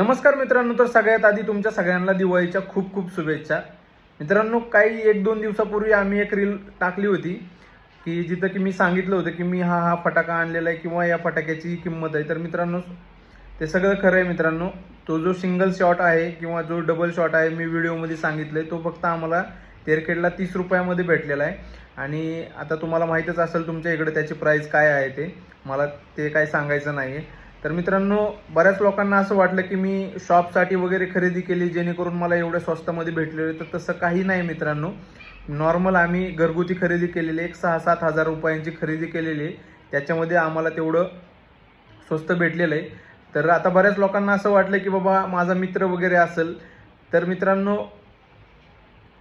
नमस्कार मित्रांनो, तर सगळ्यात आधी तुमच्या सगळ्यांना दिवाळीच्या खूप खूप शुभेच्छा. मित्रांनो, काही 1-2 दिवसापूर्वी आम्ही एक रील टाकली होती की जिथं की मी सांगितलं होतं की मी हा फटाका आणलेला आहे किंवा या फटाक्याची किंमत आहे. तर मित्रांनो, ते सगळं खरं आहे. मित्रांनो, तो जो सिंगल शॉट आहे किंवा जो डबल शॉट आहे मी व्हिडिओमध्ये सांगितलंय, तो फक्त आम्हाला तेरखेडला 30 रुपयामध्ये भेटलेला आहे. आणि आता तुम्हाला माहीतच असेल तुमच्या इकडे त्याची प्राईस काय आहे, ते मला ते काय सांगायचं नाही आहे. तर मित्रांनो, बऱ्याच लोकांना असं वाटलं की मी शॉपसाठी वगैरे खरेदी केली जेणेकरून मला एवढ्या स्वस्तामध्ये भेटलेले, तर तसं काही नाही मित्रांनो. नॉर्मल आम्ही घरगुती खरेदी केलेली, एक 6-7 हजार रुपयांची खरेदी केलेली आहे. त्याच्यामध्ये आम्हाला तेवढं स्वस्त भेटलेलं आहे. तर आता बऱ्याच लोकांना असं वाटलं की बाबा माझा मित्र वगैरे असेल, तर मित्रांनो,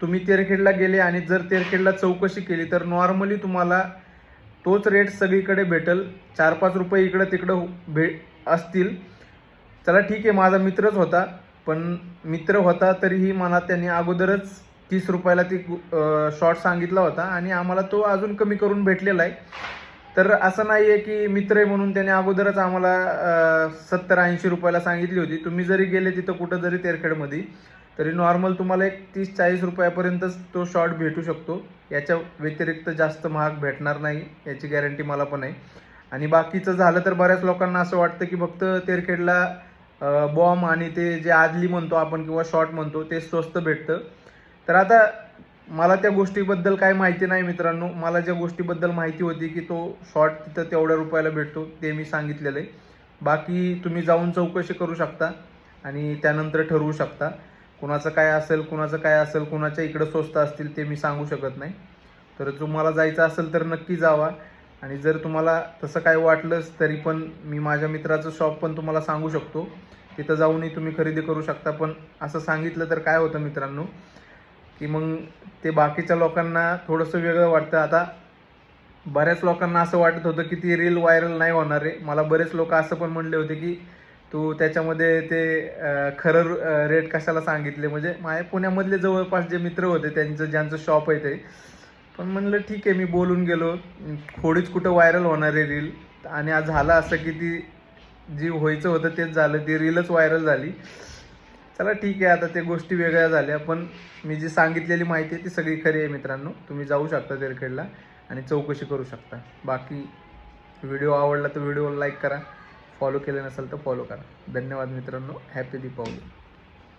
तुम्ही तेरखेडला गेले आणि जर तेरखेडला चौकशी केली तर नॉर्मली तुम्हाला तोच रेट सगळीकडे भेटेल. 4-5 रुपये इकडं तिकडं असतील. चला ठीक आहे, माझा मित्रच होता, पण मित्र होता तरीही मला त्यांनी अगोदरच 30 रुपयाला ती शॉर्ट सांगितला होता आणि आम्हाला तो अजून कमी करून भेटलेला आहे. तर असं नाही आहे की मित्र आहे म्हणून त्याने अगोदरच आम्हाला 70-80 रुपयाला सांगितली होती. तुम्ही जरी गेले तिथं कुठं जरी तेरखेडमध्ये, तरी नॉर्मल तुम्हाला एक 30-40 रुपयापर्यंतच तो शॉर्ट भेटू शकतो. याच्या व्यतिरिक्त जास्त महाग भेटणार नाही, याची गॅरंटी मला पण आहे. आणि बाकीचं झालं तर बऱ्याच लोकांना असं वाटतं की फक्त तेरखेडला बॉम्ब आणि ते जे आदली म्हणतो आपण किंवा शॉर्ट म्हणतो ते स्वस्त भेटतं. तर आता मला त्या गोष्टीबद्दल काय माहिती नाही मित्रांनो. मला ज्या गोष्टीबद्दल माहिती होती की तो शॉर्ट तिथं तेवढ्या रुपयाला भेटतो ते मी सांगितलेलं आहे. बाकी तुम्ही जाऊन चौकशी करू शकता आणि त्यानंतर ठरवू शकता. कुणाचं काय असेल, कुणाच्या इकडं स्वस्त असतील ते मी सांगू शकत नाही. तर तुम्हाला जायचं असेल तर नक्की जावा. आणि जर तुम्हाला तसं काय वाटलंच तरी पण मी माझ्या मित्राचं शॉप पण तुम्हाला सांगू शकतो, तिथं जाऊनही तुम्ही खरेदी करू शकता. पण असं सांगितलं तर काय होतं मित्रांनो, की मग ते बाकीच्या लोकांना थोडंसं वेगळं वाटतं. आता बऱ्याच लोकांना असं वाटत होतं की ती रील व्हायरल नाही होणार आहे. मला बरेच लोक असं पण म्हणले होते की तू त्याच्यामध्ये ते खरं रेट कशाला सांगितले. म्हणजे माझ्या पुण्यामधले जवळपास जे मित्र होते ज्यांचं शॉप आहे ते. पण म्हणलं ठीक आहे, मी बोलून गेलो, थोडीच कुठं व्हायरल होणार आहे रील. आणि आज झालं असं की ती जी व्हायचं होतं तेच झालं, ती रीलच व्हायरल झाली. चला ठीक आहे, आता त्या गोष्टी वेगळ्या झाल्या. पण मी जी सांगितलेली माहिती आहे ती सगळी खरी आहे मित्रांनो. तुम्ही जाऊ शकता तेरखेडला आणि चौकशी करू शकता. बाकी व्हिडिओ आवडला तर व्हिडिओला लाईक करा, फॉलो केलं नसेल तर फॉलो करा. धन्यवाद मित्रांनो. हॅपी दीपावली.